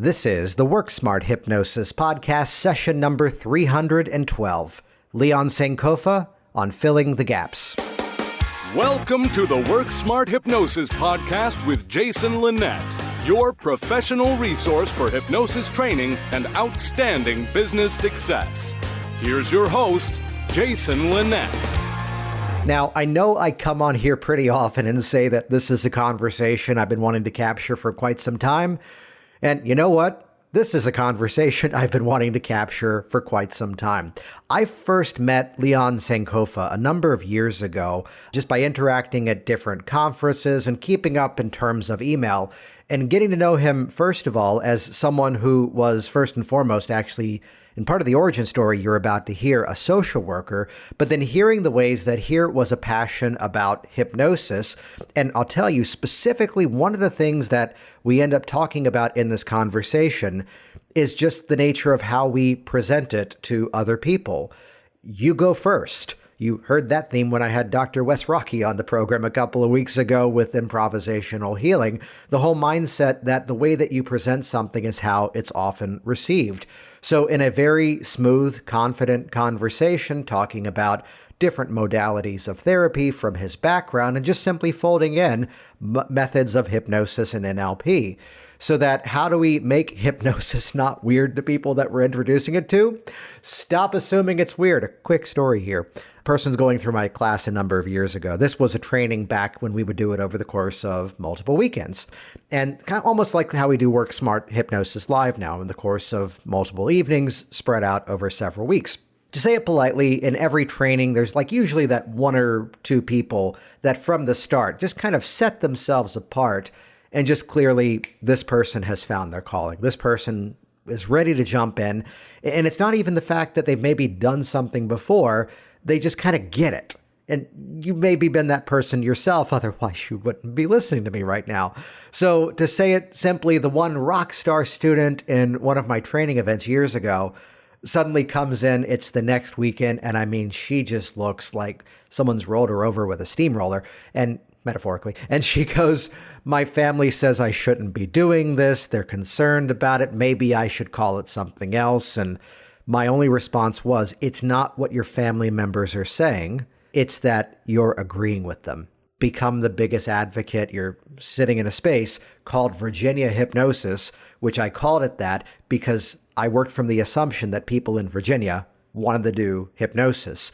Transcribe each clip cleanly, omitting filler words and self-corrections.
This is the Work Smart Hypnosis Podcast, session number 312. Leon Sankofa on Filling the Gaps. Welcome to the Work Smart Hypnosis Podcast with Jason Linett, your professional resource for hypnosis training and outstanding business success. Here's your host, Jason Linett. Now, I know I come on here pretty often and say that this is a conversation I've been wanting to capture for quite some time. And you know what? This is a conversation I've been wanting to capture for quite some time. I first met Leon Sankofa a number of years ago just by interacting at different conferences and keeping up in terms of email and getting to know him, first of all, as someone who was first and foremost actually, in part of the origin story you're about to hear, a social worker, but then hearing the ways that here was a passion about hypnosis. And I'll tell you specifically, one of the things that we end up talking about in this conversation is just the nature of how we present it to other people. You go first. You heard that theme when I had Dr. Wes Rocky on the program a couple of weeks ago with improvisational healing. The whole mindset that the way that you present something is how it's often received. So in a very smooth, confident conversation, talking about different modalities of therapy from his background and just simply folding in methods of hypnosis and NLP. So that how do we make hypnosis not weird to people that we're introducing it to? Stop assuming it's weird. A quick story here. Person's going through my class a number of years ago. This was a training back when we would do it over the course of multiple weekends. And kind of almost like how we do Work Smart Hypnosis Live now in the course of multiple evenings spread out over several weeks. To say it politely, in every training, there's like usually that one or two people that from the start just kind of set themselves apart and just clearly this person has found their calling. This person is ready to jump in. And it's not even the fact that they've maybe done something before. They just kind of get it. And you maybe been that person yourself, otherwise you wouldn't be listening to me right now. So to say it simply, the one rock star student in one of my training events years ago suddenly comes in, it's the next weekend, and I mean, she just looks like someone's rolled her over with a steamroller, and metaphorically, and she goes, my family says I shouldn't be doing this, they're concerned about it, maybe I should call it something else, and my only response was, it's not what your family members are saying, it's that you're agreeing with them. Become the biggest advocate. You're sitting in a space called Virginia Hypnosis, which I called it that because I worked from the assumption that people in Virginia wanted to do hypnosis.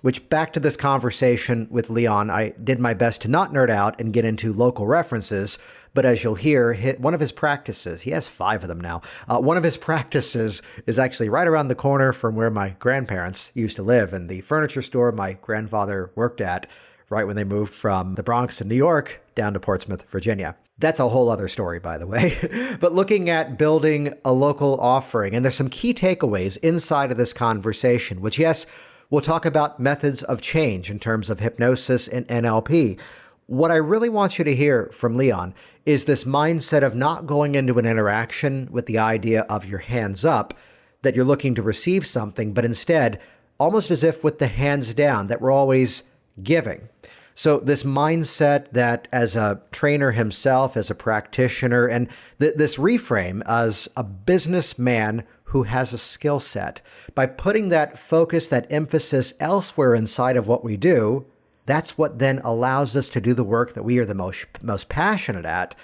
Which, back to this conversation with Leon, I did my best to not nerd out and get into local references, but as you'll hear, one of his practices, he has 5 of them now, one of his practices is actually right around the corner from where my grandparents used to live, in the furniture store my grandfather worked at right when they moved from the Bronx in New York down to Portsmouth, Virginia. That's a whole other story, by the way. But looking at building a local offering, and there's some key takeaways inside of this conversation, which, yes, we'll talk about methods of change in terms of hypnosis and NLP. What I really want you to hear from Leon is this mindset of not going into an interaction with the idea of your hands up, that you're looking to receive something, but instead, almost as if with the hands down, that we're always giving. So this mindset that as a trainer himself, as a practitioner, and this reframe as a businessman who has a skill set, by putting that focus, that emphasis elsewhere inside of what we do, that's what then allows us to do the work that we are the most passionate at.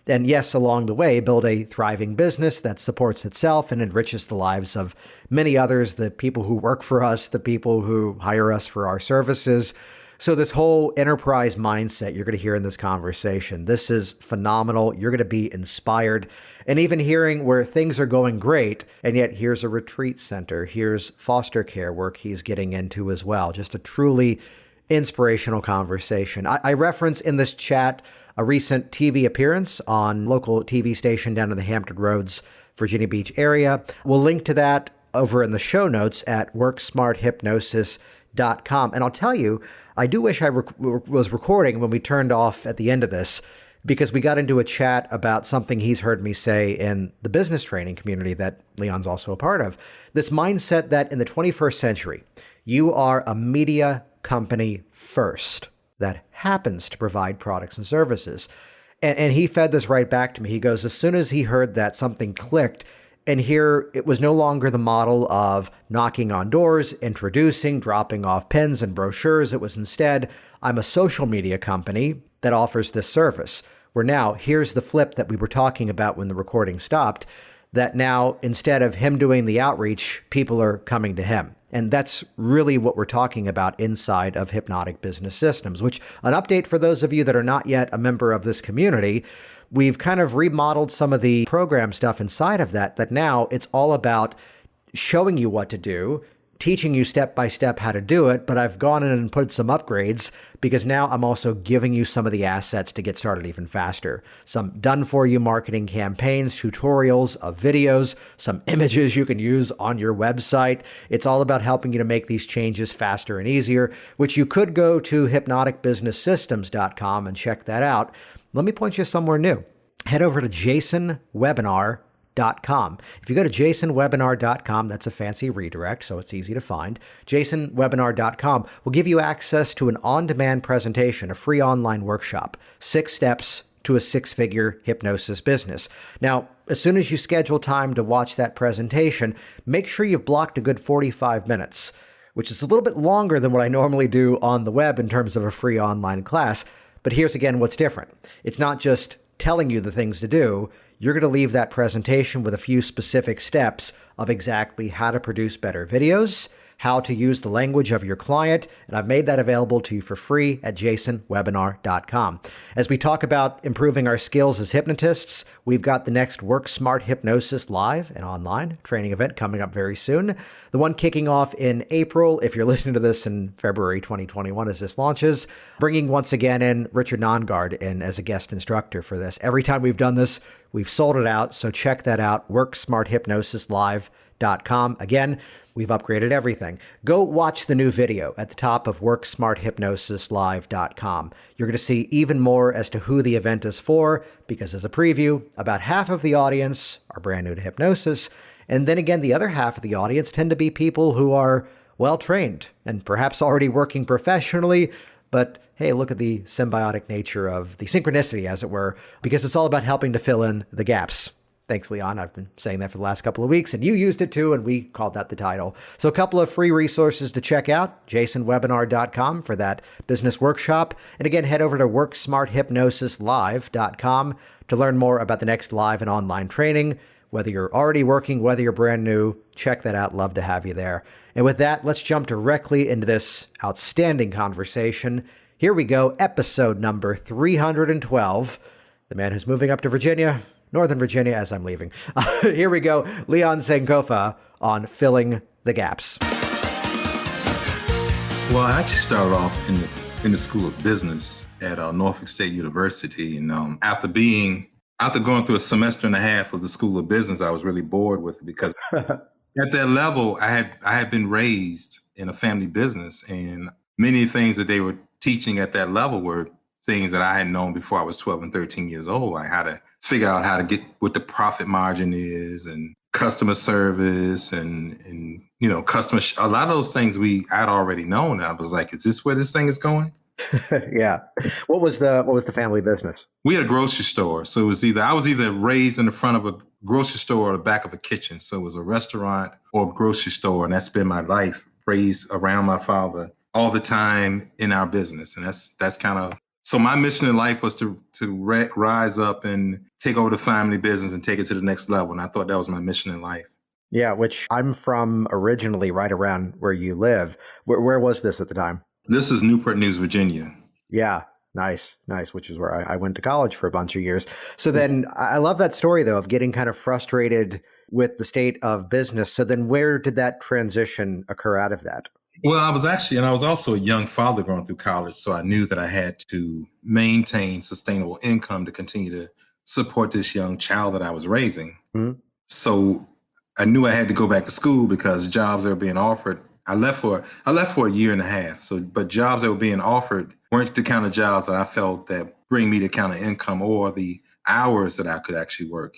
And yes, along the way, build a thriving business that supports itself and enriches the lives of many others, the people who work for us, the people who hire us for our services. So this whole enterprise mindset you're going to hear in this conversation, this is phenomenal. You're going to be inspired. And even hearing where things are going great, and yet here's a retreat center, here's foster care work he's getting into as well. Just a truly inspirational conversation. I reference in this chat a recent TV appearance on local TV station down in the Hampton Roads, Virginia Beach area. We'll link to that over in the show notes at worksmarthypnosis.com. And I'll tell you, I do wish I was recording when we turned off at the end of this, because we got into a chat about something he's heard me say in the business training community that Leon's also a part of. This mindset that in the 21st century, you are a media company first that happens to provide products and services. And he fed this right back to me. He goes, as soon as he heard that, something clicked. And here it was no longer the model of knocking on doors, introducing, dropping off pins and brochures. It was instead, I'm a social media company that offers this service. Where now, here's the flip that we were talking about when the recording stopped, that now instead of him doing the outreach, people are coming to him. And that's really what we're talking about inside of Hypnotic Business Systems, which an update for those of you that are not yet a member of this community. We've kind of remodeled some of the program stuff inside of that now it's all about showing you what to do, teaching you step by step how to do it. But I've gone in and put some upgrades because now I'm also giving you some of the assets to get started even faster. Some done for you marketing campaigns, tutorials of videos, some images you can use on your website. It's all about helping you to make these changes faster and easier, which you could go to hypnoticbusinesssystems.com and check that out. Let me point you somewhere new. Head over to jasonwebinar.com. If you go to jasonwebinar.com, that's a fancy redirect, so it's easy to find. jasonwebinar.com will give you access to an on-demand presentation, a free online workshop, 6 steps to a 6-figure hypnosis business. Now, as soon as you schedule time to watch that presentation, make sure you've blocked a good 45 minutes, which is a little bit longer than what I normally do on the web in terms of a free online class. But here's again what's different. It's not just telling you the things to do. You're going to leave that presentation with a few specific steps of exactly how to produce better videos, how to use the language of your client, and I've made that available to you for free at jasonwebinar.com. As we talk about improving our skills as hypnotists, we've got the next Work Smart Hypnosis live and online training event coming up very soon. The one kicking off in April, if you're listening to this in February 2021 as this launches, bringing once again in Richard Nongard in as a guest instructor for this. Every time we've done this, we've sold it out, so check that out, worksmarthypnosislive.com. Again, we've upgraded everything. Go watch the new video at the top of worksmarthypnosislive.com. You're going to see even more as to who the event is for, because as a preview, about half of the audience are brand new to hypnosis. And then again, the other half of the audience tend to be people who are well-trained and perhaps already working professionally, but hey, look at the symbiotic nature of the synchronicity, as it were, because it's all about helping to fill in the gaps. Thanks, Leon. I've been saying that for the last couple of weeks, and you used it too, and we called that the title. So a couple of free resources to check out, jasonwebinar.com for that business workshop. And again, head over to worksmarthypnosislive.com to learn more about the next live and online training. Whether you're already working, whether you're brand new, check that out. Love to have you there. And with that, let's jump directly into this outstanding conversation. Here we go, episode number 312. The man who's moving up to Virginia, Northern Virginia, as I'm leaving. Here we go, Leon Sankofa on filling the gaps. Well, I actually started off in the School of Business at Norfolk State University, and after going through a semester and a half of the School of Business, I was really bored with it because at that level, I had been raised in a family business, and many things that they were teaching at that level were things that I had known before I was 12 and 13 years old, like how to figure out how to get what the profit margin is and customer service and a lot of those things I'd already known. I was like, is this where this thing is going? Yeah. What was the family business? We had a grocery store. So it was I was either raised in the front of a grocery store or the back of a kitchen. So it was a restaurant or a grocery store. And that's been my life, raised around my father all the time in our business. And that's kind of, so my mission in life was to rise up and take over the family business and take it to the next level. And I thought that was my mission in life. Yeah, which I'm from originally right around where you live. Where was this at the time? This is Newport News, Virginia. Yeah, nice, which is where I went to college for a bunch of years. So then I love that story, though, of getting kind of frustrated with the state of business. So then where did that transition occur out of that? Well, I was also a young father going through college, so I knew that I had to maintain sustainable income to continue to support this young child that I was raising. Mm-hmm. So I knew I had to go back to school because jobs that were being offered, I left for a year and a half. So, but jobs that were being offered weren't the kind of jobs that I felt that bring me the kind of income or the hours that I could actually work.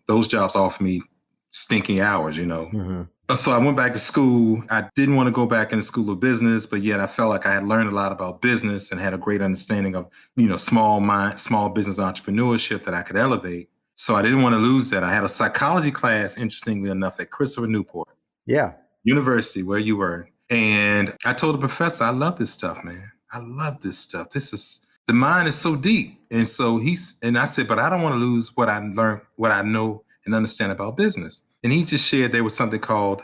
Those jobs offered me stinky hours, Mm-hmm. So I went back to school. I didn't want to go back into school of business, but yet I felt like I had learned a lot about business and had a great understanding of, small business entrepreneurship that I could elevate. So I didn't want to lose that. I had a psychology class, interestingly enough, at Christopher Newport Yeah. University, where you were. And I told the professor, I love this stuff, man. I love this stuff. The mind is so deep. And I said, but I don't want to lose what I learned, what I know and understand about business. And he just shared there was something called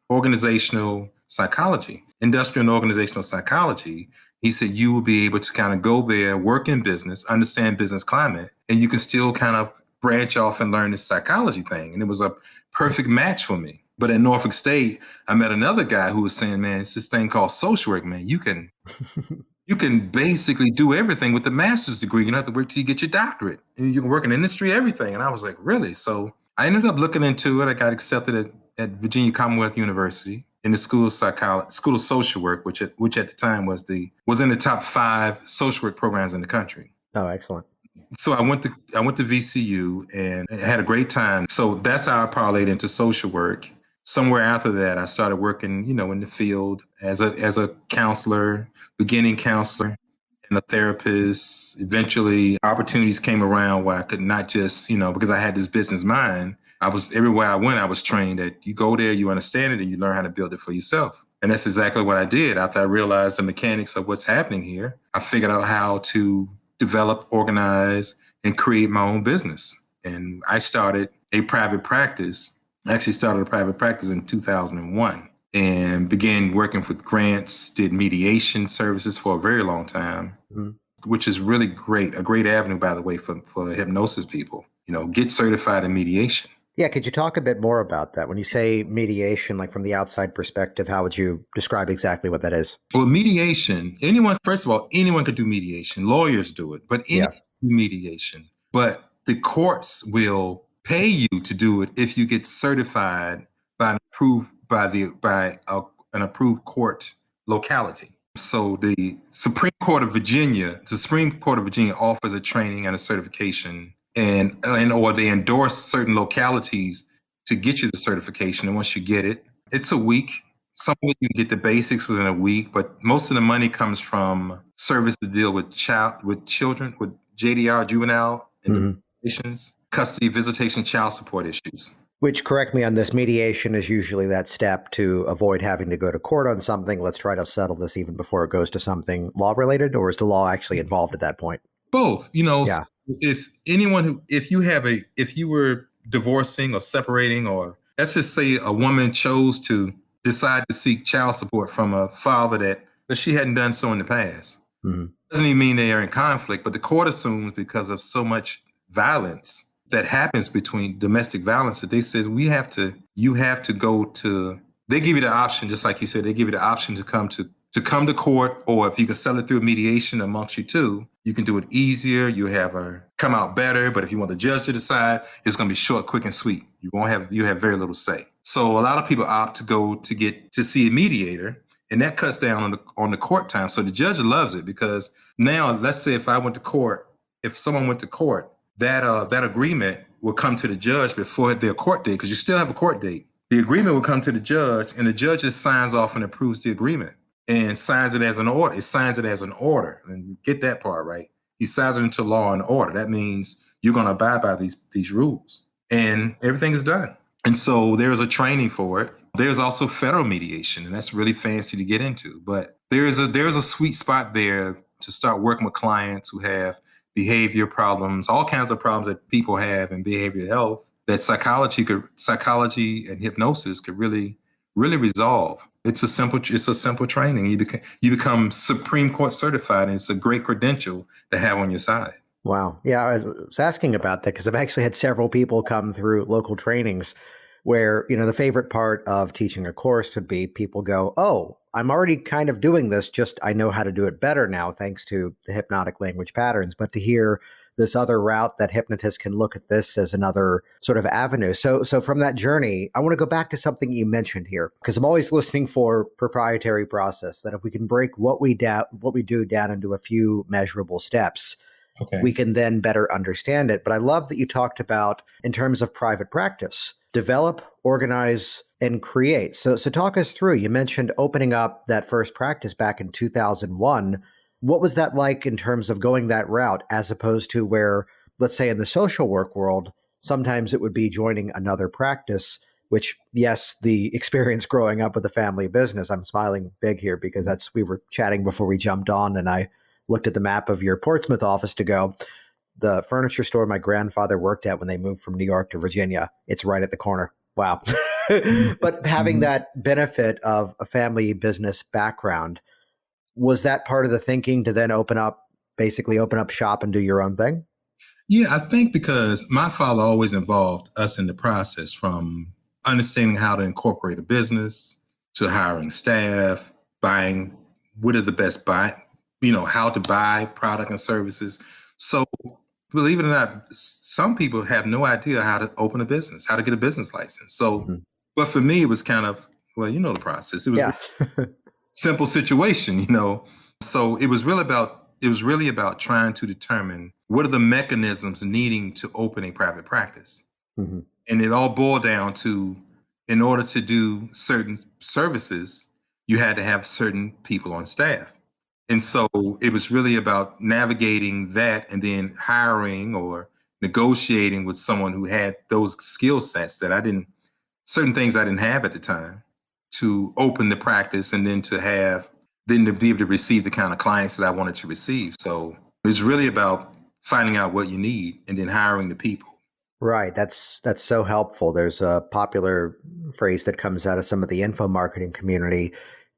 organizational psychology, industrial and organizational psychology. He said you will be able to kind of go there, work in business, understand business climate, and you can still kind of branch off and learn this psychology thing. And it was a perfect match for me. But at Norfolk State, I met another guy who was saying, man, it's this thing called social work, man. You can basically do everything with the master's degree. You don't have to wait till you get your doctorate. And you can work in industry, everything. And I was like, really? So I ended up looking into it. I got accepted at Virginia Commonwealth University in the School of Social Work, which at the time was in the top 5 social work programs in the country. Oh, excellent. So I went to VCU and had a great time. So that's how I parlayed into social work. Somewhere after that, I started working, in the field as a counselor, beginning counselor and a therapist. Eventually, opportunities came around where I could not just, because I had this business mind, everywhere I went, I was trained that you go there, you understand it, and you learn how to build it for yourself. And that's exactly what I did. After I realized the mechanics of what's happening here, I figured out how to develop, organize, and create my own business. And I started a private practice. I actually started a private practice in 2001 and began working with grants, did mediation services for a very long time, which is really great. A great avenue, by the way, for hypnosis people, get certified in mediation. Yeah. Could you talk a bit more about that? When you say mediation, like from the outside perspective, how would you describe exactly what that is? Well, mediation, first of all, anyone could do mediation. Lawyers do it, but anyone can do mediation. But the courts will pay you to do it if you get certified by an approved court locality. So the Supreme Court of Virginia offers a training and a certification or they endorse certain localities to get you the certification. And once you get it, it's a week. Some of it you get the basics within a week, but most of the money comes from service to deal with children, with JDR, juvenile investigations, custody, visitation, child support issues. Which, correct me on this, mediation is usually that step to avoid having to go to court on something. Let's try to settle this even before it goes to something law related, or is the law actually involved at that point? Both, So if you were divorcing or separating, or let's just say a woman chose to decide to seek child support from a father that she hadn't done so in the past. Doesn't even mean they are in conflict, but the court assumes because of so much violence that happens between domestic violence that they says you have to go to, they give you the option, just like you said, they give you the option to come to court, or if you can settle it through mediation amongst you two, you can do it easier. You have her come out better. But if you want the judge to decide, it's going to be short, quick, and sweet. You have very little say. So a lot of people opt to go to see a mediator, and that cuts down on the court time. So the judge loves it because now, let's say if someone went to court, that agreement will come to the judge before their court date, because you still have a court date. The agreement will come to the judge, and the judge just signs off and approves the agreement and signs it as an order. It signs it as an order, and you get that part right. He signs it into law and order. That means you're going to abide by these rules, and everything is done. And so there's a training for it. There's also federal mediation, and that's really fancy to get into. But there's a sweet spot there to start working with clients who have behavior problems, all kinds of problems that people have in behavioral health that psychology and hypnosis could really resolve. It's a simple training. You become Supreme Court certified, and it's a great credential to have on your side. Wow. Yeah, I was asking about that because I've actually had several people come through local trainings where, the favorite part of teaching a course would be people go, oh, I'm already kind of doing this, just I know how to do it better now thanks to the hypnotic language patterns. But to hear this other route that hypnotists can look at this as another sort of avenue. So from that journey, I want to go back to something you mentioned here, because I'm always listening for proprietary process, that if we can break what we do down into a few measurable steps, we can then better understand it. But I love that you talked about, in terms of private practice, develop, organize, and create. So talk us through. You mentioned opening up that first practice back in 2001. What was that like in terms of going that route as opposed to where, let's say in the social work world, sometimes it would be joining another practice, which, yes, the experience growing up with a family business, I'm smiling big here because we were chatting before we jumped on and I looked at the map of your Portsmouth office to go, the furniture store my grandfather worked at when they moved from New York to Virginia, it's right at the corner. Wow. But having that benefit of a family business background, was that part of the thinking to then basically open up shop and do your own thing? Yeah, I think because my father always involved us in the process, from understanding how to incorporate a business to hiring staff, buying what are the best how to buy product and services. So believe it or not, some people have no idea how to open a business, how to get a business license. So, Mhm. but for me, it was kind of, well, you know, the process. It was Yeah. simple situation, you know. So it was really about trying to determine what are the mechanisms needing to open a private practice. Mhm. And it all boiled down to, in order to do certain services, you had to have certain people on staff. And so it was really about navigating that and then hiring or negotiating with someone who had those skill sets that certain things I didn't have at the time, to open the practice and then to be able to receive the kind of clients that I wanted to receive. So it's really about finding out what you need and then hiring the people. Right. That's so helpful. There's a popular phrase that comes out of some of the info marketing community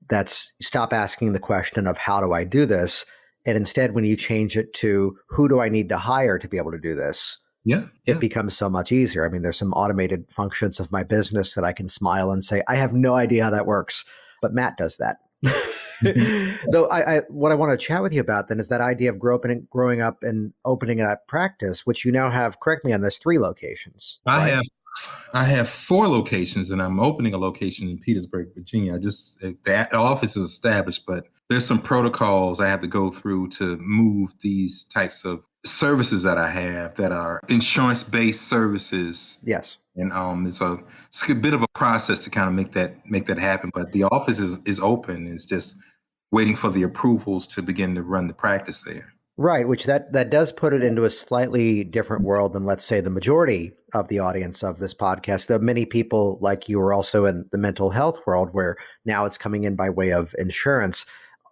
that's stop asking the question of how do I do this? And instead, when you change it to who do I need to hire to be able to do this, Yeah, it yeah. becomes so much easier. I mean, there's some automated functions of my business that I can smile and say, I have no idea how that works, but Matt does that. Mhm. Though what I want to chat with you about then is that idea of growing up and opening a practice, which you now have, correct me on this, 3 locations, I right? have I have 4 locations, and I'm opening a location in Petersburg, Virginia. The office is established, but there's some protocols I have to go through to move these types of services that I have that are insurance-based services. Yes. And it's a bit of a process to kind of make that happen. But the office is open. It's just waiting for the approvals to begin to run the practice there. Right, which that does put it into a slightly different world than, let's say, the majority of the audience of this podcast. Though many people like you are also in the mental health world, where now it's coming in by way of insurance.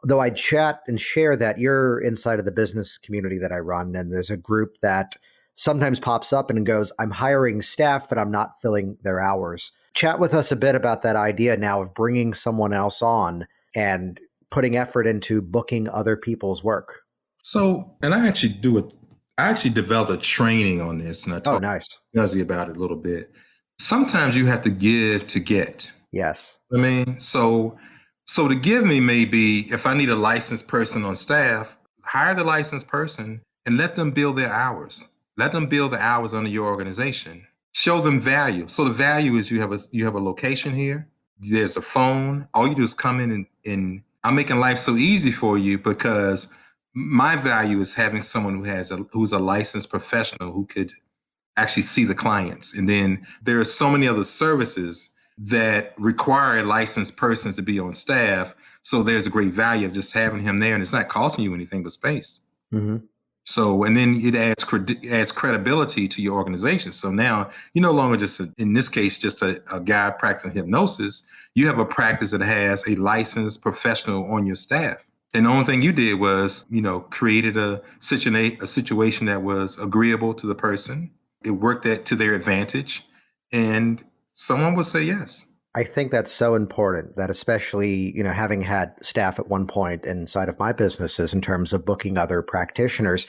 Though I chat and share that you're inside of the business community that I run, and there's a group that sometimes pops up and goes, "I'm hiring staff, but I'm not filling their hours." Chat with us a bit about that idea now of bringing someone else on and putting effort into booking other people's work. So, and I actually developed a training on this, and I Oh, talked nice. to Guzzy about it a little bit. Sometimes you have to give to get. Yes. I mean, so to give me may be, if I need a licensed person on staff, hire the licensed person and let them build their hours. Let them build the hours under your organization. Show them value. So the value is you have a location here. There's a phone. All you do is come in, and I'm making life so easy for you because my value is having someone who's a licensed professional who could actually see the clients. And then there are so many other services that require a licensed person to be on staff. So there's a great value of just having him there, and it's not costing you anything but space. Hmm. So, and then it adds credibility to your organization. So now you're no longer just, in this case, just a guy practicing hypnosis. You have a practice that has a licensed professional on your staff. And the only thing you did was, created a situation that was agreeable to the person. It worked to their advantage, and someone would say yes. I think that's so important that especially, having had staff at one point inside of my businesses in terms of booking other practitioners,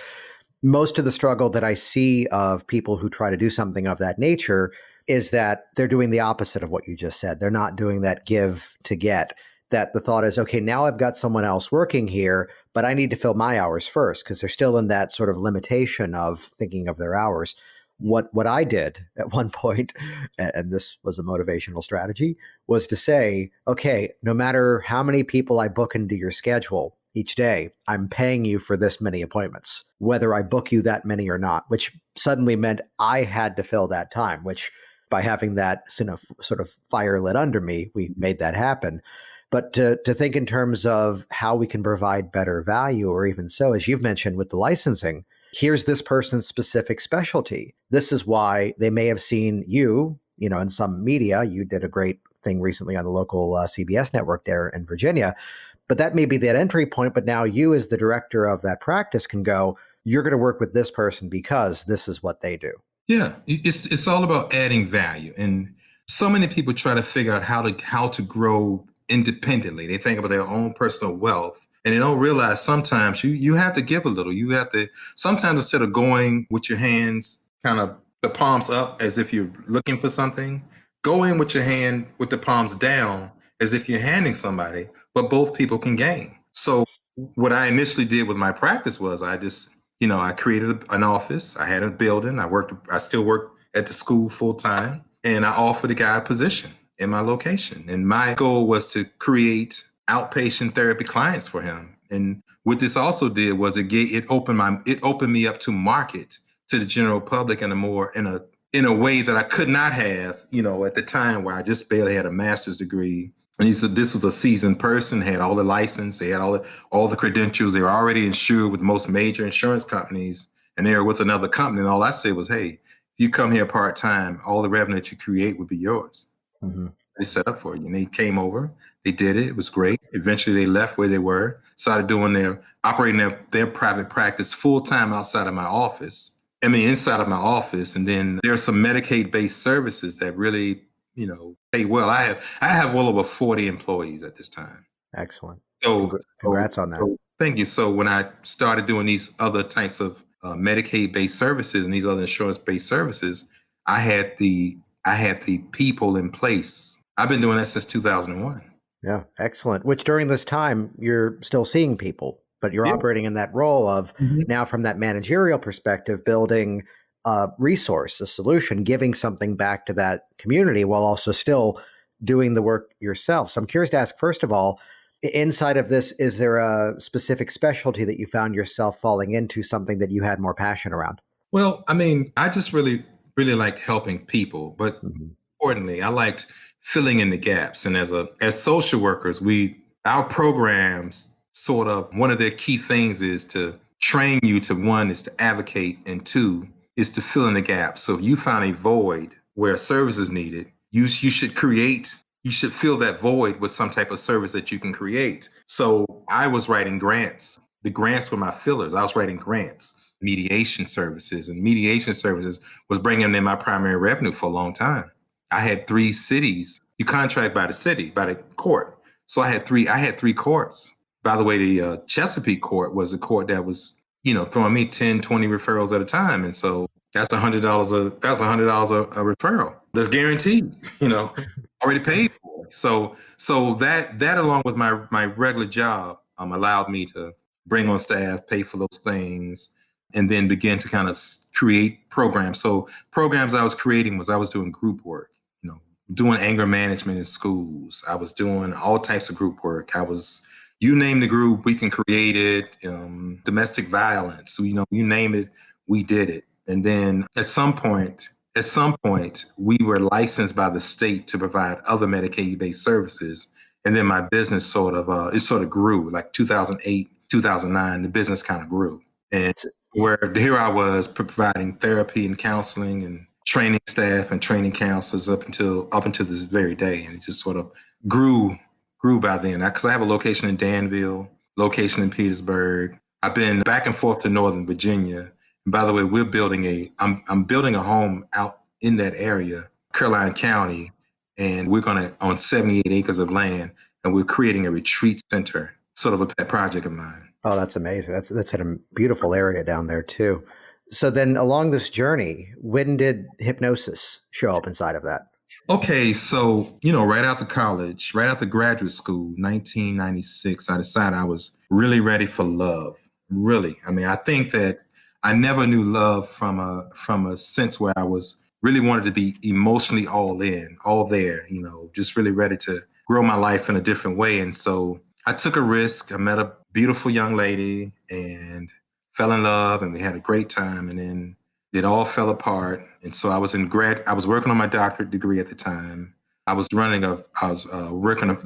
most of the struggle that I see of people who try to do something of that nature is that they're doing the opposite of what you just said. They're not doing that give to get. That the thought is, okay, now I've got someone else working here, but I need to fill my hours first because they're still in that sort of limitation of thinking of their hours. What I did at one point, and this was a motivational strategy, was to say, okay, no matter how many people I book into your schedule each day, I'm paying you for this many appointments, whether I book you that many or not, which suddenly meant I had to fill that time, which by having that sort of fire lit under me, we made that happen. But to think in terms of how we can provide better value, or even so, as you've mentioned with the licensing, here's this person's specific specialty. This is why they may have seen you, in some media. You did a great thing recently on the local CBS network there in Virginia. But that may be that entry point. But now you, as the director of that practice, can go, you're going to work with this person because this is what they do. Yeah, it's all about adding value. And so many people try to figure out how to grow independently. They think about their own personal wealth, and they don't realize sometimes you have to give a little. You have to sometimes, instead of going with your hands kind of the palms up as if you're looking for something, go in with your hand with the palms down as if you're handing somebody, but both people can gain. So what I initially did with my practice was I created an office. I had a building. I still work at the school full time, and I offered a guy a position in my location. And my goal was to create outpatient therapy clients for him. And what this also did was it opened me up to market to the general public in a way that I could not have, at the time, where I just barely had a master's degree. And he said this was a seasoned person, had all the license, they had all the credentials, they were already insured with most major insurance companies, and they were with another company. And all I said was, hey, if you come here part-time, all the revenue that you create would be yours. Mm-hmm. They set up for you. And they came over, they did it, it was great. Eventually they left where they were, started operating their private practice full-time inside of my office. And then there are some Medicaid-based services that really pay well. I have well over 40 employees at this time. Excellent. So congrats on that. So thank you. So when I started doing these other types of Medicaid-based services and these other insurance-based services, I had the people in place. I've been doing that since 2001. Yeah, excellent. Which during this time, you're still seeing people, but you're operating in that role of now from that managerial perspective, building a resource, a solution, giving something back to that community while also still doing the work yourself. So I'm curious to ask, first of all, inside of this, is there a specific specialty that you found yourself falling into, something that you had more passion around? Well, I mean, I just really, really like helping people, but importantly, I liked filling in the gaps. And as social workers, our programs sort of, one of their key things is to train you to, one, is to advocate, and two, is to fill in the gaps. So if you find a void where a service is needed, you should fill that void with some type of service that you can create. So I was writing grants. The grants were my fillers. I was writing grants, mediation services, and mediation services was bringing in my primary revenue for a long time. I had 3 cities. You contract by the city, by the court. So I had three courts. By the way, the Chesapeake court was a court that was, throwing me 10, 20 referrals at a time. And so that's $100 a referral. That's guaranteed, already paid for. So that along with my regular job allowed me to bring on staff, pay for those things, and then begin to kind of create programs. So programs I was creating I was doing group work, doing anger management in schools. I was doing all types of group work. You name the group, we can create it. Domestic violence, you name it, we did it. And then at some point, we were licensed by the state to provide other Medicaid-based services. And then my business sort of grew, like 2008, 2009, the business kind of grew. And where here I was providing therapy and counseling and training staff and training counselors up until this very day. And it just sort of grew by then. Because I have a location in Danville, location in Petersburg. I've been back and forth to Northern Virginia. And by the way, I'm building a home out in that area, Caroline County, and we're on 78 acres of land, and we're creating a retreat center, sort of a pet project of mine. Oh, that's amazing. That's in a beautiful area down there too. So then along this journey, when did hypnosis show up inside of that? Okay, so, right out of graduate school, 1996, I decided I was really ready for love. Really. I mean, I think that I never knew love from a sense where I was really wanted to be emotionally all in, all there, just really ready to grow my life in a different way. And so I took a risk. I met a beautiful young lady and fell in love, and we had a great time. And then it all fell apart. And so I was working on my doctorate degree at the time.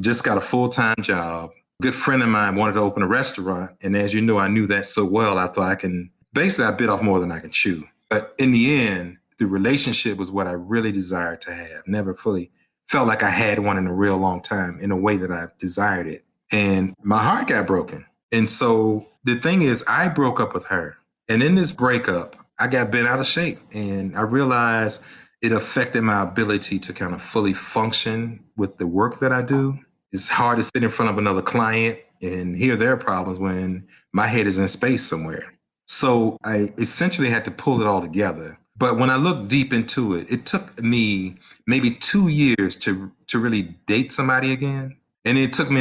Just got a full-time job. A good friend of mine wanted to open a restaurant. And as you know, I knew that so well. I thought I bit off more than I could chew. But in the end, the relationship was what I really desired to have. Never fully felt like I had one in a real long time in a way that I desired it. And my heart got broken. And so the thing is, I broke up with her. And in this breakup, I got bent out of shape. And I realized it affected my ability to kind of fully function with the work that I do. It's hard to sit in front of another client and hear their problems when my head is in space somewhere. So I essentially had to pull it all together. But when I looked deep into it, it took me maybe 2 years to really date somebody again. And it took me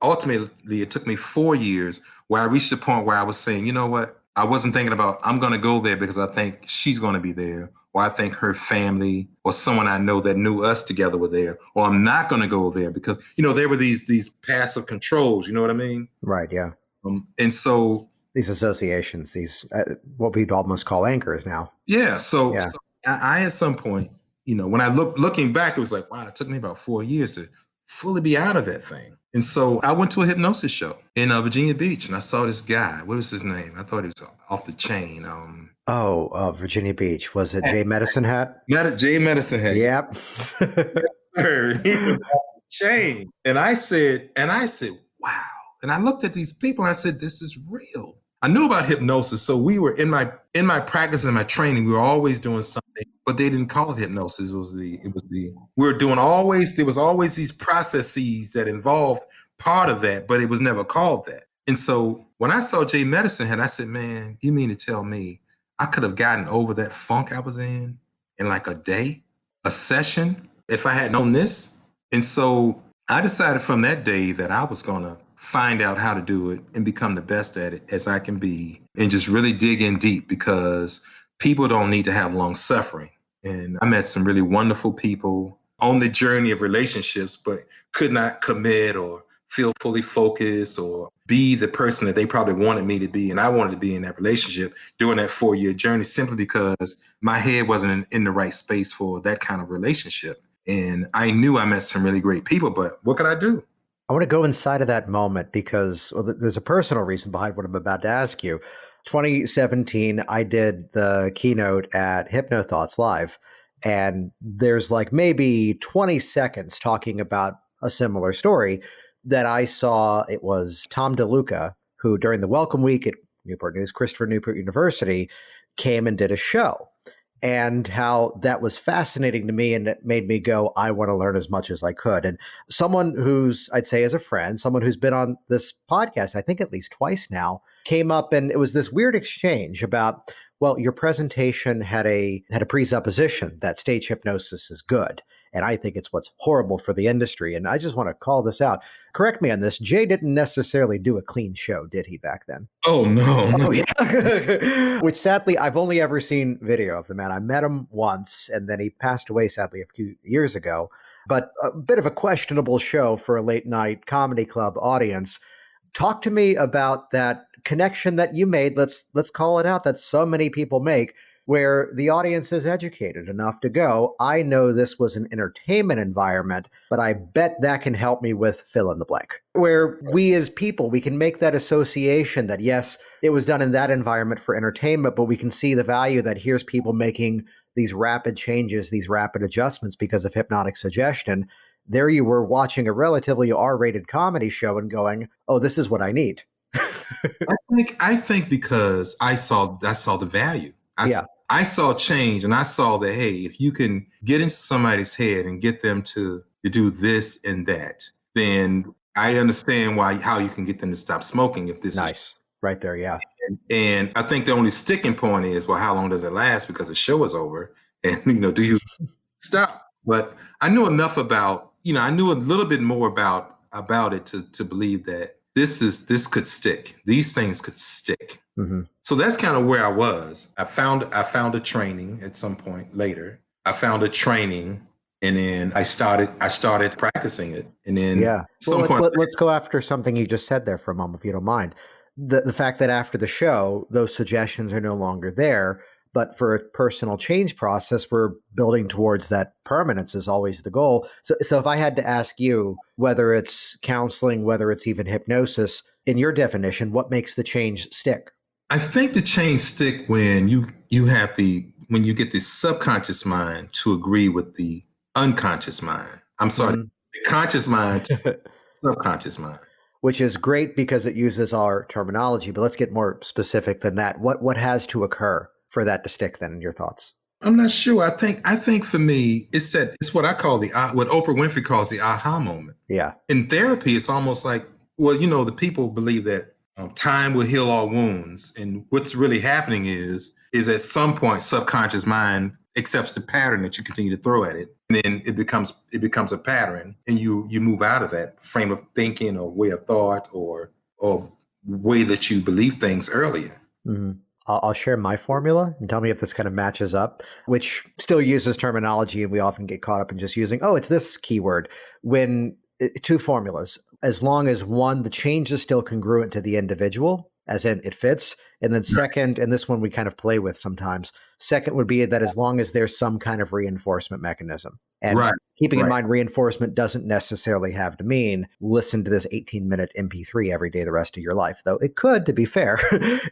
ultimately, it took me 4 years where I reached a point where I was saying, you know what? I wasn't thinking about, I'm going to go there because I think she's going to be there, or I think her family or someone I know that knew us together were there, or I'm not going to go there because, there were these passive controls, you know what I mean? Right, yeah. And so these associations, these what we'd almost call anchors now. Yeah. So I at some point, when I looking back, it was like, wow, it took me about 4 years to fully be out of that thing. And so I went to a hypnosis show in Virginia Beach, and I saw this guy. What was his name? I thought he was off the chain. Virginia Beach. Was it Jay Medicine Hat? Jay Medicine Hat. Yep. He was off the chain. And I said, wow. And I looked at these people and I said, this is real. I knew about hypnosis. So we were in my practice and my training, we were always doing something, but they didn't call it hypnosis. There was always these processes that involved part of that, but it was never called that. And so when I saw Jay Medicine Hat, I said, man, you mean to tell me I could have gotten over that funk I was in like a day, a session, if I had known this? And so I decided from that day that I was going to find out how to do it and become the best at it as I can be, and just really dig in deep, because people don't need to have long suffering. And I met some really wonderful people on the journey of relationships, but could not commit or feel fully focused or be the person that they probably wanted me to be. And I wanted to be in that relationship during that 4-year journey, simply because my head wasn't in the right space for that kind of relationship. And I knew I met some really great people, but what could I do? I want to go inside of that moment because there's a personal reason behind what I'm about to ask you. 2017, I did the keynote at HypnoThoughts Live, and there's like maybe 20 seconds talking about a similar story that I saw. It was Tom DeLuca, who during the Welcome Week at Newport News, Christopher Newport University, came and did a show. And how that was fascinating to me, and it made me go, I want to learn as much as I could. And someone who's, I'd say as a friend, someone who's been on this podcast, I think at least twice now, came up, and it was this weird exchange about, well, your presentation had a presupposition that stage hypnosis is good. And I think it's what's horrible for the industry. And I just want to call this out. Correct me on this. Jay didn't necessarily do a clean show, did he, back then? Oh, no. Oh, yeah. Which sadly, I've only ever seen video of the man. I met him once, and then he passed away, sadly, a few years ago. But a bit of a questionable show for a late night comedy club audience. Talk to me about that connection that you made. Let's call it out, that so many people make, where the audience is educated enough to go, I know this was an entertainment environment, but I bet that can help me with fill in the blank. Where we as people, we can make that association that, yes, it was done in that environment for entertainment, but we can see the value that here's people making these rapid changes, these rapid adjustments because of hypnotic suggestion. There you were watching a relatively R-rated comedy show and going, oh, this is what I need. I think because I saw the value. I saw change, and I saw that, hey, if you can get into somebody's head and get them to do this and that, then I understand how you can get them to stop smoking if this is right there. Yeah. And I think the only sticking point is, well, how long does it last? Because the show is over, and do you stop? But I knew enough about, I knew a little bit more about it to believe that this could stick. These things could stick. Mm-hmm. So that's kind of where I was. I found a training at some point later. I found a training, and then I started practicing it. And then let's go after something you just said there for a moment, if you don't mind. The fact that after the show, those suggestions are no longer there, But for a personal change process, we're building towards that permanence is always the goal. So if I had to ask you, whether it's counseling, whether it's even hypnosis, in your definition, what makes the change stick? I think the change stick when when you get the subconscious mind to agree with the unconscious mind. I'm sorry, Mhm. the conscious mind to the subconscious mind. Which is great because it uses our terminology, but let's get more specific than that. What has to occur for that to stick then, in your thoughts? I'm not sure. I think for me, it's what I call what Oprah Winfrey calls the aha moment. Yeah. In therapy, it's almost like, well, the people believe that time will heal all wounds, and what's really happening is at some point subconscious mind accepts the pattern that you continue to throw at it, and then it becomes a pattern, and you move out of that frame of thinking or way of thought or way that you believe things earlier. Mhm. I'll share my formula and tell me if this kind of matches up, which still uses terminology, and we often get caught up in just using, oh, it's this keyword. When two formulas, as long as one, the change is still congruent to the individual, as in it fits. And then second, and this one we kind of play with sometimes, second would be that as long as there's some kind of reinforcement mechanism. And Right. keeping in Right. mind, reinforcement doesn't necessarily have to mean listen to this 18-minute MP3 every day the rest of your life, though it could, to be fair.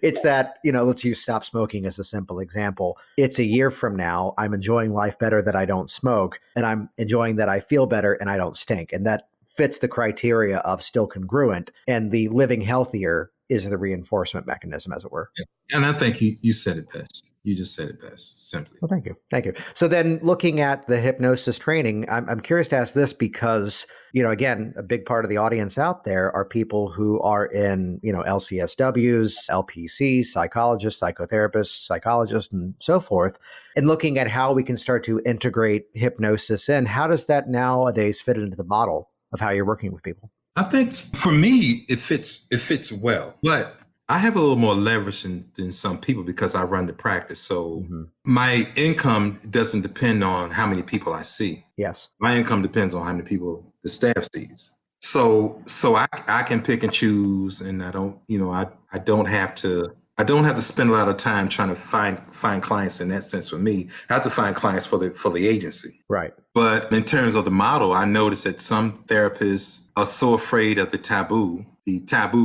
It's that, let's use stop smoking as a simple example. It's a year from now, I'm enjoying life better that I don't smoke, and I'm enjoying that I feel better and I don't stink. And that fits the criteria of still congruent. And the living healthier is the reinforcement mechanism, as it were. And I think you said it best. You just said it best, simply. Well, thank you. Thank you. So then looking at the hypnosis training, I'm curious to ask this because, again, a big part of the audience out there are people who are in, LCSWs, LPCs, psychologists, psychotherapists, psychologists, and so forth. And looking at how we can start to integrate hypnosis in, how does that nowadays fit into the model of how you're working with people? I think for me, it fits well, but I have a little more leverage than some people because I run the practice. So Mhm. my income doesn't depend on how many people I see. Yes. My income depends on how many people the staff sees. So I can pick and choose, and I don't have to spend a lot of time trying to find clients in that sense for me. I have to find clients for the agency. Right. But in terms of the model, I noticed that some therapists are so afraid of the taboo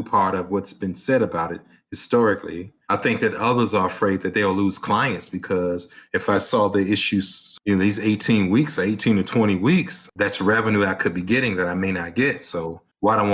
part of what's been said about it historically. I think that others are afraid that they'll lose clients because if I saw the issues in these 18 weeks, 18 to 20 weeks, that's revenue I could be getting that I may not get. So why I don't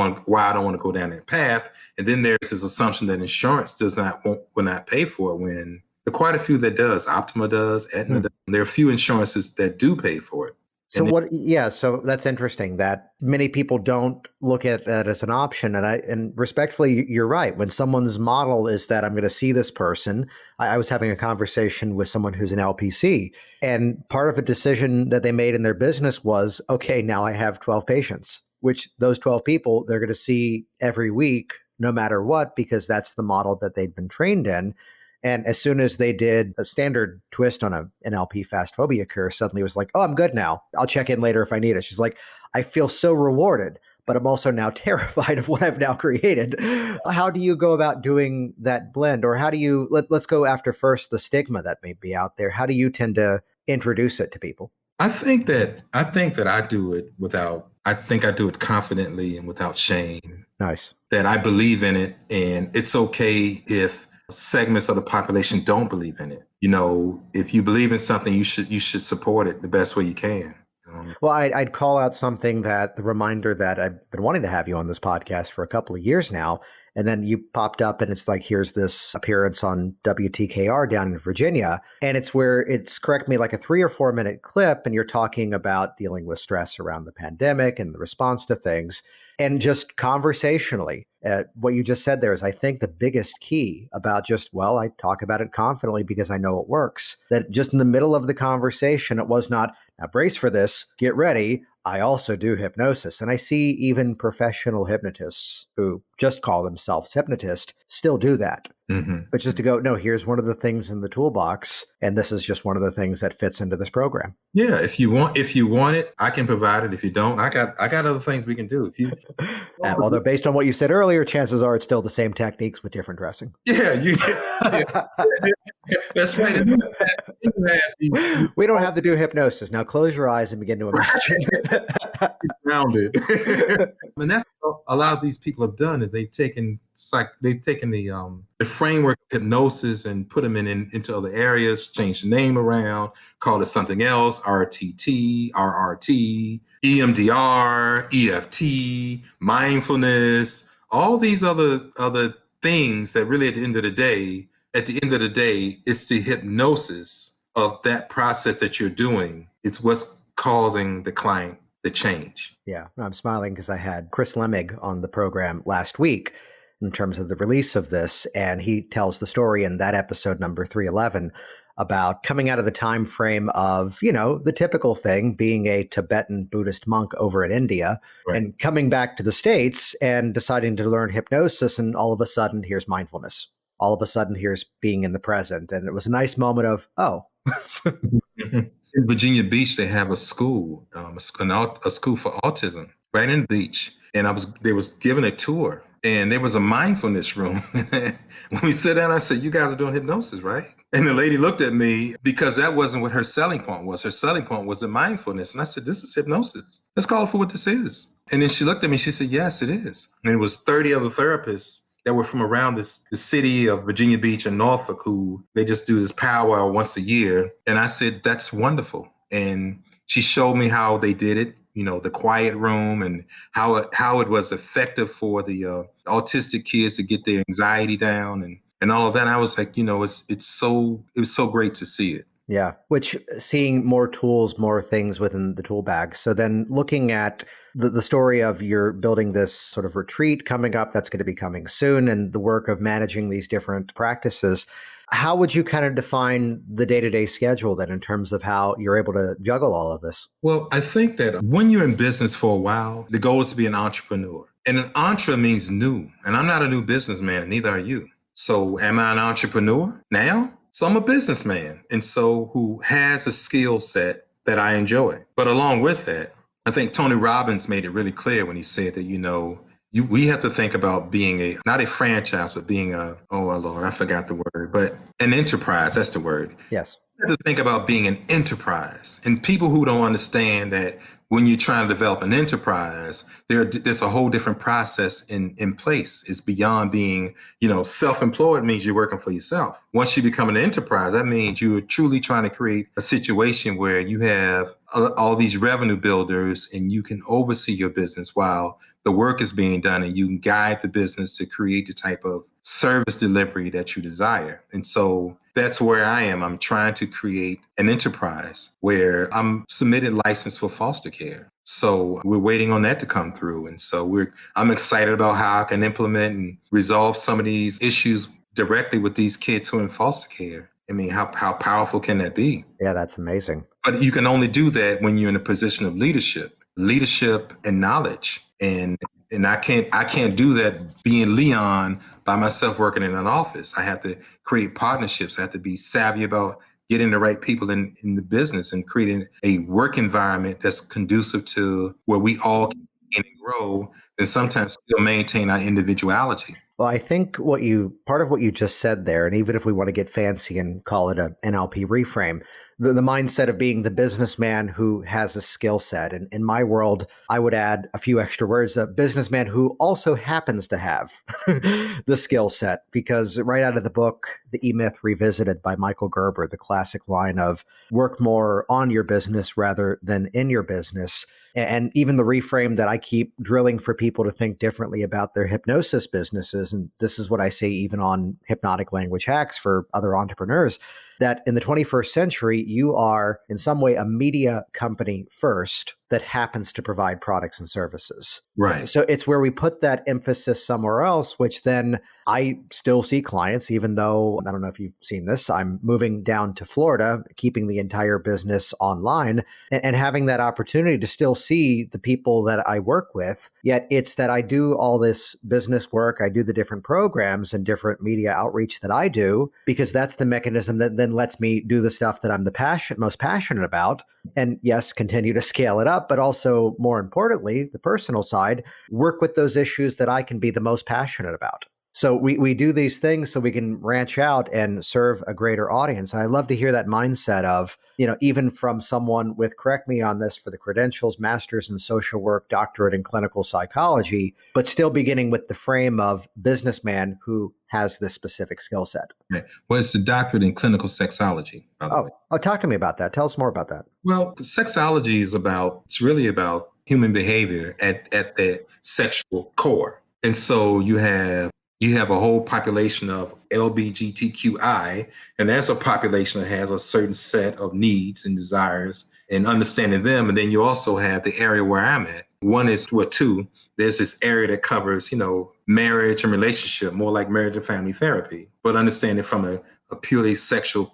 want to go down that path. And then there's this assumption that insurance will not pay for it when there are quite a few that does. Optima does, Aetna does. There are a few insurances that do pay for it. So that's interesting that many people don't look at that as an option. And respectfully, you're right. When someone's model is that I'm going to see this person, I was having a conversation with someone who's an LPC, and part of a decision that they made in their business was, okay, now I have 12 patients, which those 12 people, they're going to see every week, no matter what, because that's the model that they'd been trained in. And as soon as they did a standard twist on an LP fast phobia cure, suddenly it was like, oh, I'm good now. I'll check in later if I need it. She's like, I feel so rewarded, but I'm also now terrified of what I've now created. How do you go about doing that blend? Or how do you, let's go after first the stigma that may be out there. How do you tend to introduce it to people? I think that I do it confidently and without shame. Nice. That I believe in it, and it's okay if segments of the population don't believe in it. If you believe in something, you should support it the best way you can. Well, I'd call out something that the reminder that I've been wanting to have you on this podcast for a couple of years now. And then you popped up and it's like, here's this appearance on WTKR down in Virginia. And it's where it's, correct me, like a 3 or 4 minute clip. And you're talking about dealing with stress around the pandemic and the response to things. And just conversationally, what you just said there is, I think, the biggest key about I talk about it confidently because I know it works. That just in the middle of the conversation, it was not, now brace for this, get ready. I also do hypnosis. And I see even professional hypnotists who just call themselves hypnotist still do that. But just to go, no, here's one of the things in the toolbox, and this is just one of the things that fits into this program. Yeah, if you want it, I can provide it. If you don't, I got other things we can do. If you Although based on what you said earlier, chances are it's still the same techniques with different dressing. yeah, that's right. And you have these We don't have to do hypnosis. Now close your eyes and begin to imagine. grounded. And that's what a lot of these people have done is they've taken the framework of hypnosis and put them into other areas, changed the name around, called it something else, RTT, RRT, EMDR, EFT, mindfulness, all these other things that really at the end of the day, it's the hypnosis of that process that you're doing. It's what's causing the client the change. Yeah, I'm smiling because I had Chris Lemig on the program last week in terms of the release of this, and he tells the story in that episode number 311 about coming out of the time frame of, the typical thing being a Tibetan Buddhist monk over in India, Right. and coming back to the States and deciding to learn hypnosis, and all of a sudden here's mindfulness. All of a sudden here's being in the present. And it was a nice moment of, oh. In Virginia Beach, they have a school, a school for autism right in the beach. And they was given a tour, and there was a mindfulness room. When we sat down, I said, "You guys are doing hypnosis, right?" And the lady looked at me because that wasn't what her selling point was. Her selling point was the mindfulness. And I said, "This is hypnosis. Let's call it for what this is." And then she looked at me, she said, "Yes, it is." And it was 30 other therapists that were from around the city of Virginia Beach and Norfolk, who they just do this powwow once a year. And I said, "That's wonderful." And she showed me how they did it, the quiet room, and how it was effective for the autistic kids to get their anxiety down and all of that. And I was like, it was so great to see it. Yeah, which seeing more tools, more things within the tool bag. So then looking at the story of you're building this sort of retreat coming up, that's going to be coming soon, and the work of managing these different practices, how would you kind of define the day-to-day schedule then in terms of how you're able to juggle all of this? Well, I think that when you're in business for a while, the goal is to be an entrepreneur. And an entre means new. And I'm not a new businessman, and neither are you. So am I an entrepreneur now? So I'm a businessman, and so who has a skill set that I enjoy. But along with that, I think Tony Robbins made it really clear when he said that, we have to think about being not a franchise, but being oh Lord, I forgot the word, but an enterprise, that's the word. Yes. You have to think about being an enterprise. And people who don't understand that when you're trying to develop an enterprise, there's a whole different process in place. It's beyond being, self-employed means you're working for yourself. Once you become an enterprise, that means you're truly trying to create a situation where you have all these revenue builders and you can oversee your business while the work is being done, and you can guide the business to create the type of service delivery that you desire. And so that's where I am. I'm trying to create an enterprise where I'm submitted license for foster care. So we're waiting on that to come through. And so I'm excited about how I can implement and resolve some of these issues directly with these kids who are in foster care. I mean, how powerful can that be? Yeah, that's amazing. But you can only do that when you're in a position of leadership and knowledge. And I can't do that being Leon by myself working in an office. I have to create partnerships. I have to be savvy about getting the right people in the business and creating a work environment that's conducive to where we all can grow and sometimes still maintain our individuality. Well, I think part of what you just said there, and even if we want to get fancy and call it a NLP reframe, the mindset of being the businessman who has a skill set. And in my world, I would add a few extra words, a businessman who also happens to have the skill set, because right out of the book, The E-Myth Revisited by Michael Gerber, the classic line of work more on your business rather than in your business. And even the reframe that I keep drilling for people to think differently about their hypnosis businesses. And this is what I say even on Hypnotic Language Hacks for other entrepreneurs, that in the 21st century, you are in some way a media company first that happens to provide products and services. Right. So it's where we put that emphasis somewhere else, which then I still see clients, even though I don't know if you've seen this. I'm moving down to Florida, keeping the entire business online and having that opportunity to still see the people that I work with. Yet it's that I do all this business work, I do the different programs and different media outreach that I do, because that's the mechanism that then lets me do the stuff that I'm most passionate about. And yes, continue to scale it up, but also more importantly, the personal side, work with those issues that I can be the most passionate about. So we do these things so we can branch out and serve a greater audience. And I love to hear that mindset of, even from someone with, correct me on this, for the credentials, master's in social work, doctorate in clinical psychology, but still beginning with the frame of businessman who has this specific skill set. Right. Well, it's the doctorate in clinical sexology, by the way. Oh, talk to me about that. Tell us more about that. Well, sexology it's really about human behavior at the sexual core. And so you have a whole population of LGBTQI, and that's a population that has a certain set of needs and desires and understanding them. And then you also have the area where I'm at. Two, there's this area that covers, marriage and relationship, more like marriage and family therapy, but understanding from a purely sexual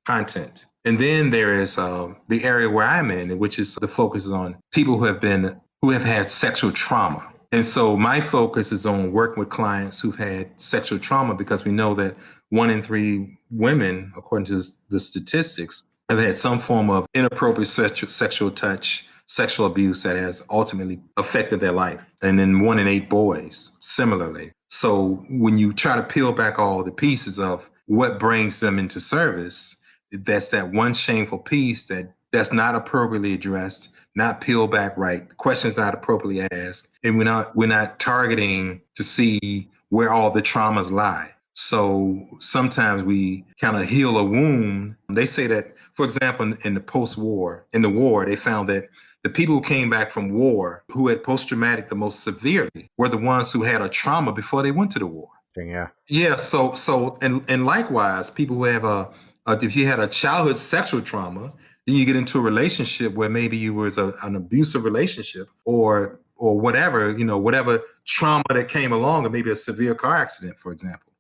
content. And then there is the area where I'm in, which is the focus is on people who have had sexual trauma. And so my focus is on working with clients who've had sexual trauma, because we know that 1 in 3 women, according to the statistics, have had some form of inappropriate sexual touch, sexual abuse that has ultimately affected their life. And then 1 in 8 boys, similarly. So when you try to peel back all the pieces of what brings them into service, that's that one shameful piece that's not appropriately addressed, not peeled back right, questions not appropriately asked, and we're not targeting to see where all the traumas lie. So sometimes we kind of heal a wound. They say that, for example, in the war, they found that the people who came back from war who had post-traumatic the most severely were the ones who had a trauma before they went to the war. Yeah. Yeah. So likewise, people who have if you had a childhood sexual trauma, then you get into a relationship where maybe you was an abusive relationship or whatever, whatever trauma that came along, or maybe a severe car accident, for example.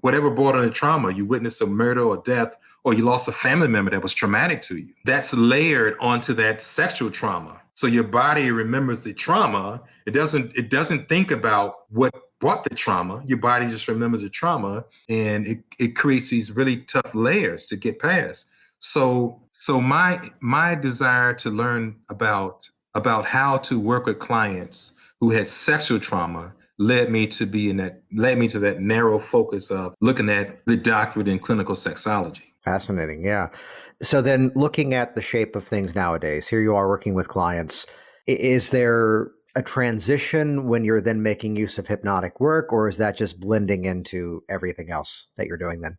Whatever brought on the trauma, you witnessed a murder or death, or you lost a family member that was traumatic to you. That's layered onto that sexual trauma. So your body remembers the trauma. It doesn't think about what brought the trauma. Your body just remembers the trauma, and it creates these really tough layers to get past. So my desire to learn about how to work with clients who had sexual trauma led me to that narrow focus of looking at the doctorate in clinical sexology. Fascinating. Yeah. So then looking at the shape of things nowadays, here you are working with clients. Is there a transition when you're then making use of hypnotic work, or is that just blending into everything else that you're doing then?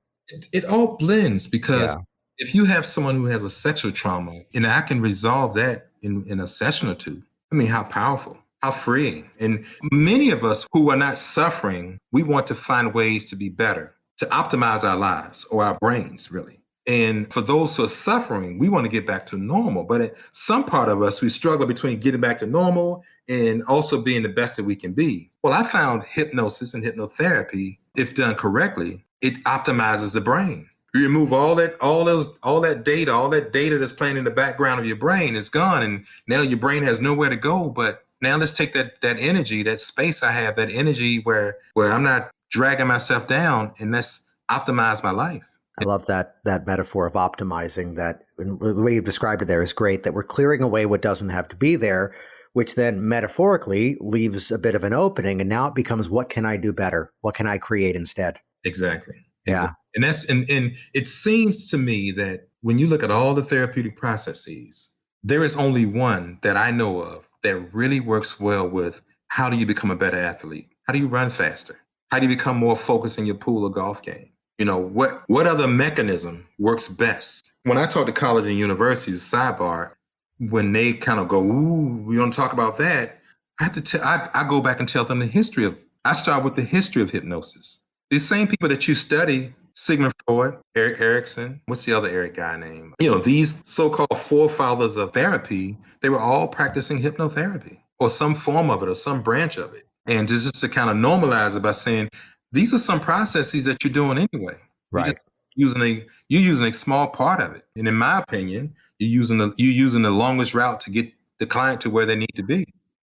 It all blends, because if you have someone who has a sexual trauma, and I can resolve that in a session or two, I mean, how powerful, how freeing. And many of us who are not suffering, we want to find ways to be better, to optimize our lives or our brains, really. And for those who are suffering, we want to get back to normal. But at some part of us, we struggle between getting back to normal and also being the best that we can be. Well, I found hypnosis and hypnotherapy, if done correctly, it optimizes the brain. You remove all that data that's playing in the background of your brain is gone, and now your brain has nowhere to go. But now let's take that energy, that space I have, that energy where I'm not dragging myself down, and let's optimize my life. I love that metaphor of optimizing. That the way you've described it there is great, that we're clearing away what doesn't have to be there, which then metaphorically leaves a bit of an opening. And now it becomes, what can I do better? What can I create instead? Exactly. Yeah. And it seems to me that when you look at all the therapeutic processes, there is only one that I know of that really works well with how do you become a better athlete? How do you run faster? How do you become more focused in your pool or golf game? What other mechanism works best? When I talk to college and universities, sidebar, when they kind of go, ooh, we don't talk about that, I go back and tell them I start with the history of hypnosis. These same people that you study, Sigmund Freud, Erik Erikson, what's the other Eric guy name? These so-called forefathers of therapy, they were all practicing hypnotherapy or some form of it or some branch of it. And just to kind of normalize it by saying, these are some processes that you're doing anyway. Right. You're using a small part of it. And in my opinion, you're using the longest route to get the client to where they need to be.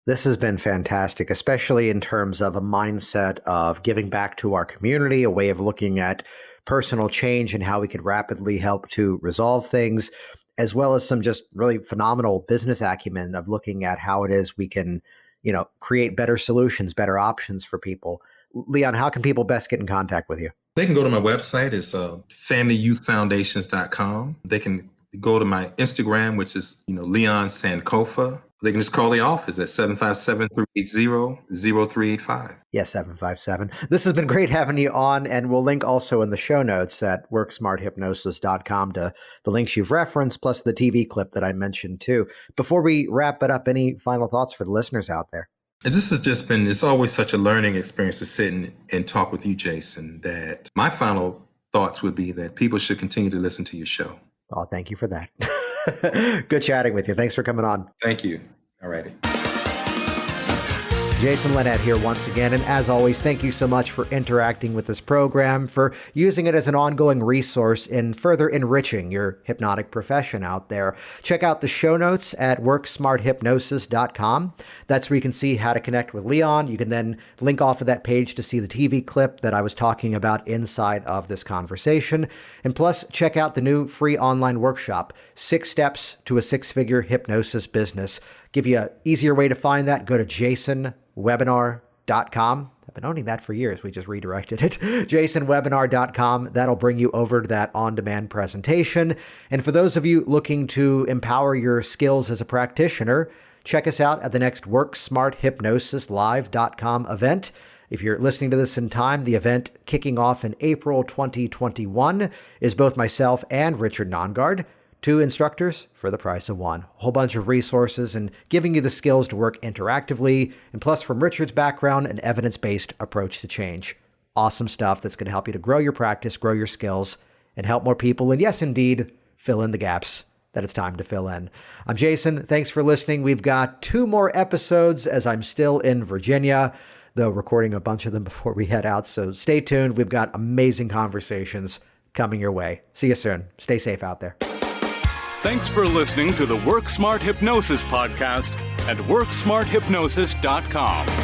This has been fantastic, especially in terms of a mindset of giving back to our community, a way of looking at personal change and how we could rapidly help to resolve things, as well as some just really phenomenal business acumen of looking at how it is we can, create better solutions, better options for people. Leon, how can people best get in contact with you? They can go to my website. It's familyyouthfoundations.com. They can go to my Instagram, which is, Leon Sankofa. They can just call the office at 757-380-0385. Yes, 757. This has been great having you on, and we'll link also in the show notes at worksmarthypnosis.com to the links you've referenced, plus the TV clip that I mentioned too. Before we wrap it up, any final thoughts for the listeners out there? This has just been, it's always such a learning experience to sit and talk with you, Jason, that my final thoughts would be that people should continue to listen to your show. Oh, thank you for that. Good chatting with you. Thanks for coming on. Thank you. All righty. Jason Linett here once again, and as always, thank you so much for interacting with this program, for using it as an ongoing resource in further enriching your hypnotic profession out there. Check out the show notes at worksmarthypnosis.com. That's where you can see how to connect with Leon. You can then link off of that page to see the TV clip that I was talking about inside of this conversation. And plus, check out the new free online workshop, 6 Steps to a Six-Figure Hypnosis Business. Give you an easier way to find that. Go to jasonwebinar.com. I've been owning that for years. We just redirected it. jasonwebinar.com. That'll bring you over to that on-demand presentation. And for those of you looking to empower your skills as a practitioner, check us out at the next WorkSmartHypnosisLive.com event. If you're listening to this in time, the event kicking off in April 2021 is both myself and Richard Nongard. 2 instructors for the price of 1. A whole bunch of resources and giving you the skills to work interactively, and plus from Richard's background, an evidence-based approach to change. Awesome stuff that's going to help you to grow your practice, grow your skills, and help more people, and yes, indeed, fill in the gaps that it's time to fill in. I'm Jason. Thanks for listening. We've got 2 more episodes as I'm still in Virginia, though recording a bunch of them before we head out, so stay tuned. We've got amazing conversations coming your way. See you soon. Stay safe out there. Thanks for listening to the Work Smart Hypnosis podcast at WorkSmartHypnosis.com.